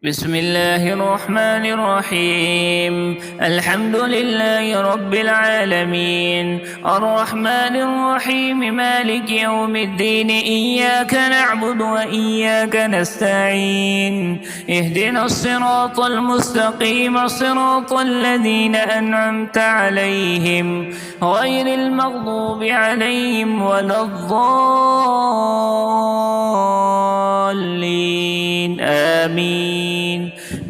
بسم الله الرحمن الرحيم. الحمد لله رب العالمين، الرحمن الرحيم، مالك يوم الدين. إياك نعبد وإياك نستعين. اهدنا الصراط المستقيم، صراط الذين أنعمت عليهم غير المغضوب عليهم ولا الضالين. آمين.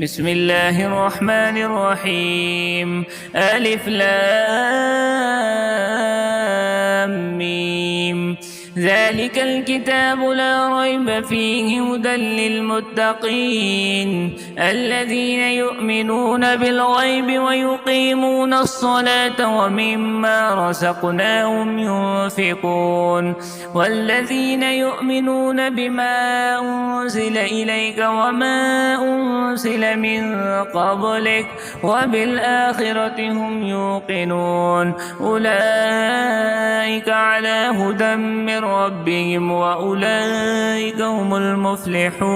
بسم الله الرحمن الرحيم. ألف لام ميم. ذلك الكتاب لا ريب فيه هدى للمتقين الذين يؤمنون بالغيب ويقيمون الصلاة ومما رزقناهم ينفقون والذين يؤمنون بما أنزل إليك وما أنزل من قبلك وبالآخرة هم يوقنون أولئك على هدى من ربهم وأولئك هم المفلحون.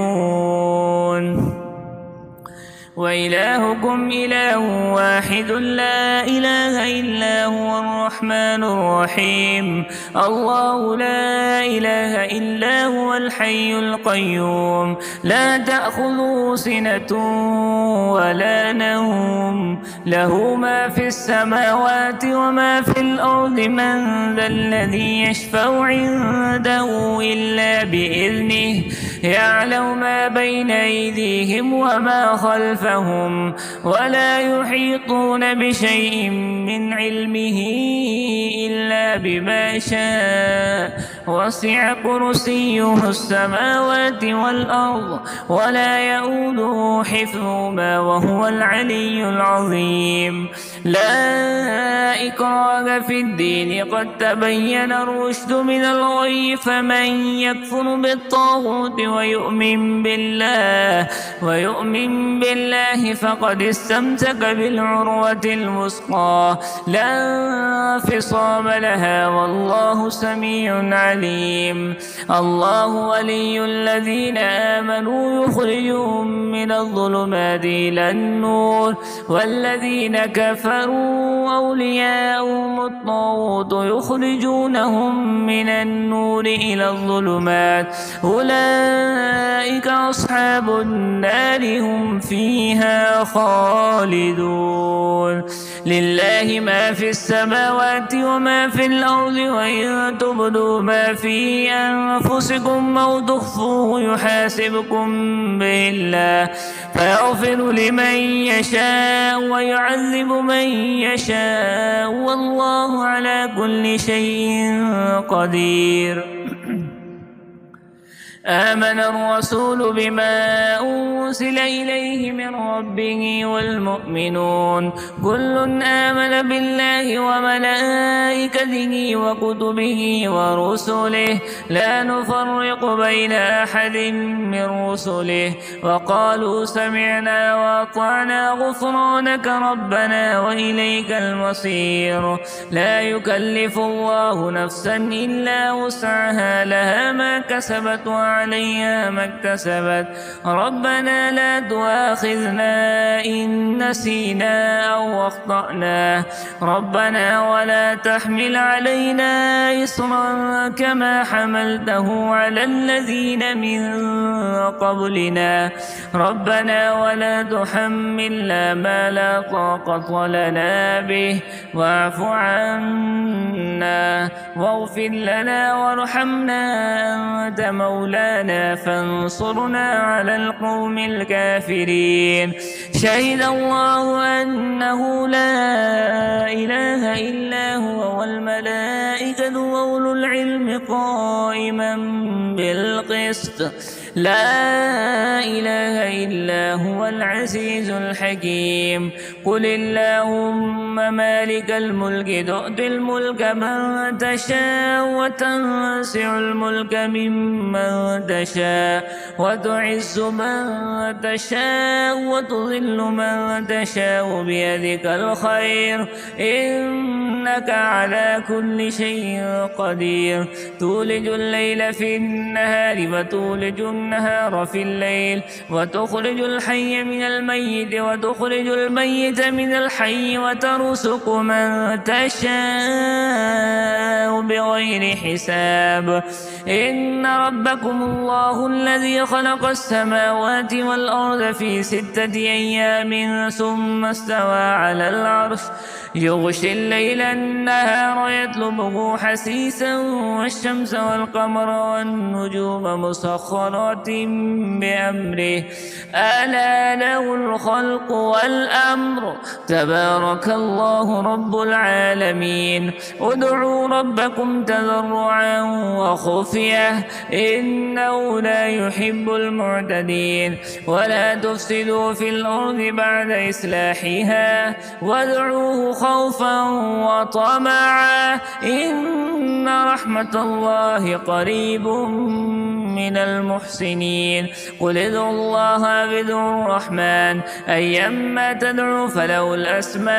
وإلهكم إله واحد لا إله إلا هو الرحمن الرحيم. الله لا إله إلا هو الحي القيوم لا تأخذه سنة ولا نوم له ما في السماوات وما في الأرض. من ذا الذي يشفع عنده إلا بإذنه يعلم ما بين أيديهم وما خلفهم ولا يحيطون بشيء من علمه إلا بما شاء وسع كرسيه السماوات والأرض ولا يؤوده حفظهما وهو العلي العظيم. لا إكراه في الدين قد تبين الرشد من الغي فمن يكفر بالطاغوت ويؤمن بالله فقد استمسك بالعروة الوثقى لا انفصام لها والله سميع عليم. الله ولي الذين آمنوا يخرجهم من الظلمات إلى النور والذين كفروا أولياءهم الطاغوت يخرجونهم من النور إلى الظلمات أولئك أصحاب النار هم فيها خالدون. لله ما في السماوات وما في الأرض وإن تبدوا ما في أنفسكم أو تخفوه يحاسبكم به الله فيغفر لمن يشاء ويعذب من يشاء والله على كل شيء قدير. آمن الرسول بما أنزل إليه من ربه والمؤمنون كل آمن بالله وملائكته وكتبه ورسله لا نفرق بين أحد من رسله وقالوا سمعنا وأطعنا غفرانك ربنا وإليك المصير. لا يكلف الله نفسا إلا وسعها لها ما كسبت عليها ما اكتسبت ربنا لا تؤاخذنا إن نسينا أو أخطأنا ربنا ولا تحمل علينا إصرا كما حملته على الذين من قبلنا ربنا ولا تحملنا ما لا طاقة لنا به واعف عنا واغفر لنا وارحمنا أنت مولانا فانصرنا على القوم الكافرين. شهد الله أنه لا إله إلا هو والملائكة وأولو العلم قائما بالقسط لا إله إلا هو العزيز الحكيم. قل اللهم مالك الملك تؤتي الملك من تشاء وتنزع الملك ممن تشاء وتعز من تشاء وتضل من تشاء بيدك الخير إنك على كل شيء قدير. تولج الليل في النهار وتولج النهار في الليل، وتخرج الحي من الميت وتخرج الميت من الحي، وترزق من تشاء بغير حساب. إن ربكم الله الذي خلق السماوات والأرض في 6 أيام ثم استوى على العرش، يغشي الليل النهار يطلبه حثيثا، والشمس والقمر والنجوم مسخرات بأمره، ألا له الخلق والأمر، تبارك الله رب العالمين. ادعوا ربكم تضرعا وخفية إنه لا يحب المعتدين. ولا تفسدوا في الأرض بعد إصلاحها وادعوه خوفا وطمعا إن رحمة الله قريب من المحسنين. قل ادعوا الله أو ادعوا الرحمن أيما تدعوا فله الأسماء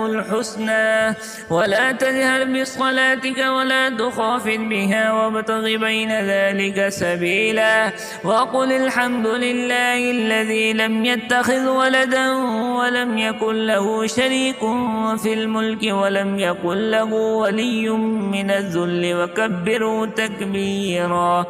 الحسنى. ولا تجهر بصلاتك ولا تخافت بها وابتغ بين ذلك سبيلا. وقل الحمد لله الذي لم يتخذ ولدا ولم يكن له شريك في الملك ولم يكن له ولي من الذل وكبره تكبيرا.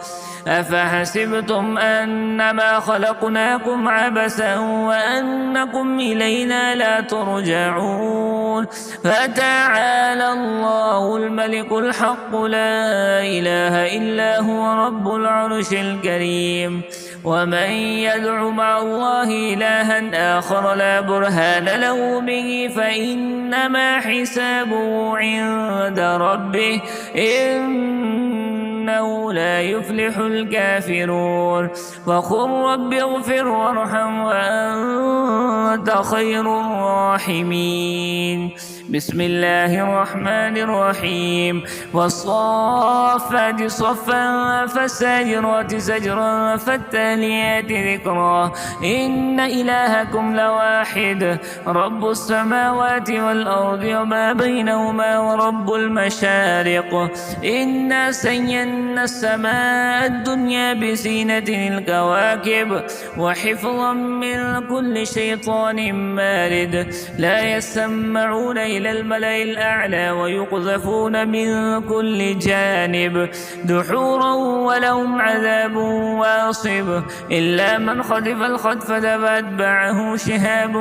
أفحسبتم أنما خلقناكم عبثا وأنكم إلينا لا ترجعون. فتعالى الله الملك الحق لا إله إلا هو رب العرش الكريم. ومن يدع مع الله إلها آخر لا برهان له به فإنما حسابه عند ربه إنه لا يفلح الكافرون. وقل رب اغفر وارحم وأنت خير الراحمين. بسم الله الرحمن الرحيم. والصافات صفا فالساجرات سجرا فالتاليات ذكرا. إن إلهكم لواحد رب السماوات والأرض وما بينهما ورب المشارق. إنا زينا السماء الدنيا بزينة الكواكب وحفظا من كل شيطان مارد. لا يسمعون إلى الملأ الأعلى ويقذفون من كل جانب دحورا ولهم عذاب واصب. إلا من خطف الخطفة فأتبعه شهاب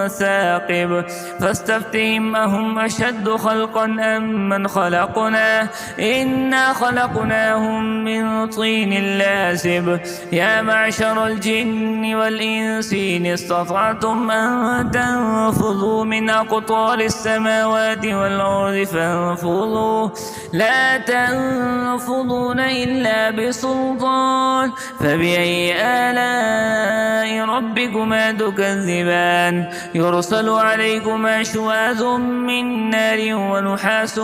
ثاقب. فاستفتهم أهم أشد خلقا أم من خلقنا إنا خلقناهم من طين لازب. يا معشر الجن والإنس إن استطعتم أن تنفذوا من أقطار السماوات والأرض فانفذوا لا تنفذون إلا بسلطان. فبأي آلاء ربكما تكذبان. يرسل عليكما شواذ من نار ونحاس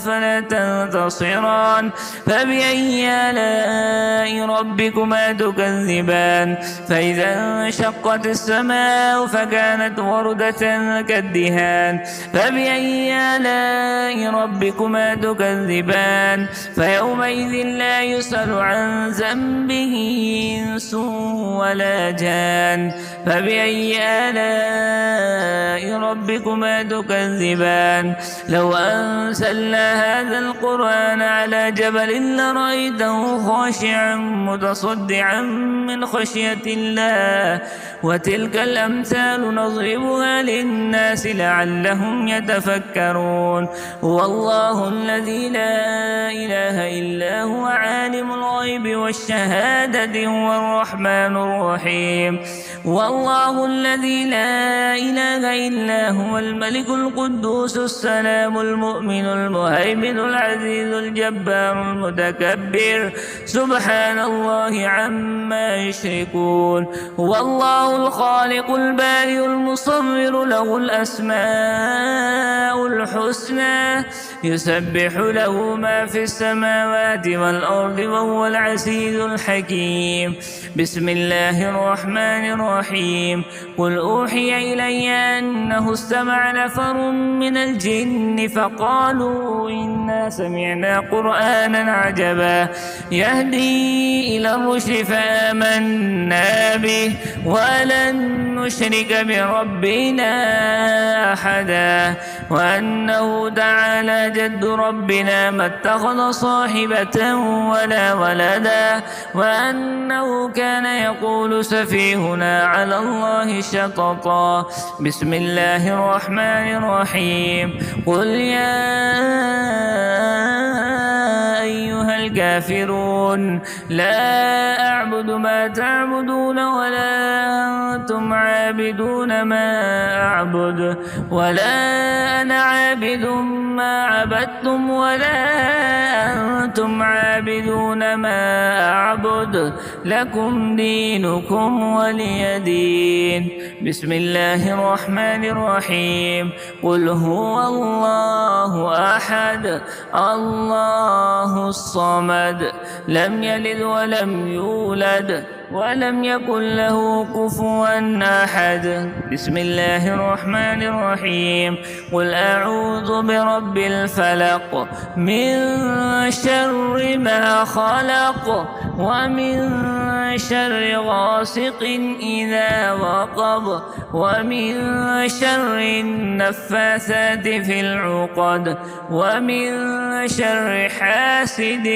فلا تنتصران. فبأي آلاء ربكما تكذبان. فإذا انشقت السماء فكانت وردة كالدهان. فبأي آلاء ربكما تكذبان. فيومئذ لا يسأل عن ذنبه إنس ولا جان. فبأي آلاء ربكما تكذبان. لو أنزلنا هذا القرآن على جبل لرأيته خاشعا متصدعا من خشية الله. وتلك الأمثال نضربها للناس لعلهم يتفكرون. هو الله الذي لا إله إلا هو عالم الغيب والشهادة هو الرحمن الرحيم. والله الذي لا إله إلا هو الملك القدوس السلام المؤمن المهيمن العزيز الجبار المتكبر سبحان الله عما يشركون. هو الله الخالق البارئ المصور له الأسماء الحسنى يسبح له ما في السماوات والأرض وهو العزيز الحكيم. بسم الله الرحمن الرحيم. قل أوحي إلي أنه استمع نفر من الجن فقالوا إنا سمعنا قرآنا عجبا يهدي إلى الرشد فآمنا به ولن نشرك بربنا أحدا وأنه تعالى جد ربنا ما اتخذ صاحبة ولا ولدا وأنه كان يقول سفيهنا على الله شططا. بسم الله الرحمن الرحيم. قل يا أيها الكافرون لا أعبد ما تعبدون ولا أنتم عابدون ما أعبد ولا أنا عابد ما عبدتم ولا أنتم عابدون ما أعبد لكم دينكم ولي دين. بسم الله الرحمن الرحيم. قل هو الله أحد الله الصمد لم يلد ولم يولد ولم يكن له كفوا أحد. بسم الله الرحمن الرحيم. قل أعوذ برب الفلق من شر ما خلق ومن شر غاسق إذا وقب ومن شر النفاثات في العقد ومن شر حاسد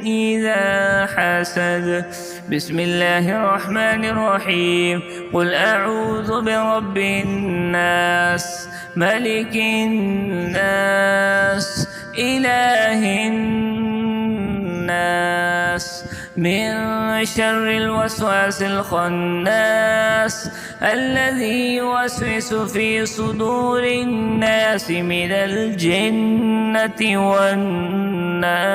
إذا حسد. بسم الله الرحمن الرحيم. قل أعوذ برب الناس ملك الناس إله الناس من شر الوسواس الخناس الذي يوسوس في صدور الناس من الجنة والناس.